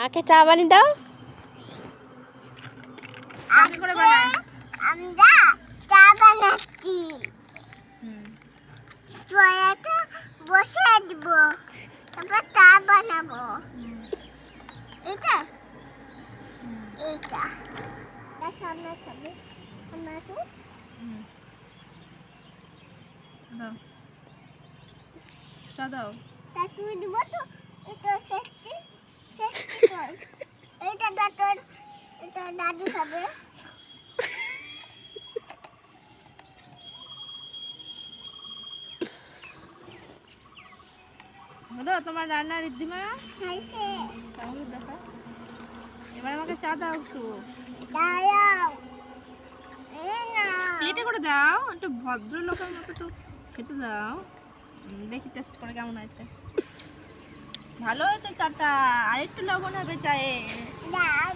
মাকে চা বানিয়ে দাও। আমরা চা বানাচ্ছি। চয়াটা বসে দিব, তারপর চা বানাবো। এটা এটা তার সামনে খাবে আমাকে দাও চা দাও। তা তুই দিব তো। এটা শেষটি তোর। এইটা তোর, এটা দাদু খাবে। হলো তোমার রান্না রিদ্ধিমা? খাইছে তাহলে দেখো, এবার আমাকে চা দাও একটু। দাঁড়াও। এই না প্লেটে করে দাও, একটু ভদ্র লোকের মতো একটু খেতে দাও। দেখি টেস্ট করে কেমন হয়েছে। ভালো হয়েছে চাটা, আর একটু লবণ হবে চায়ে। দাও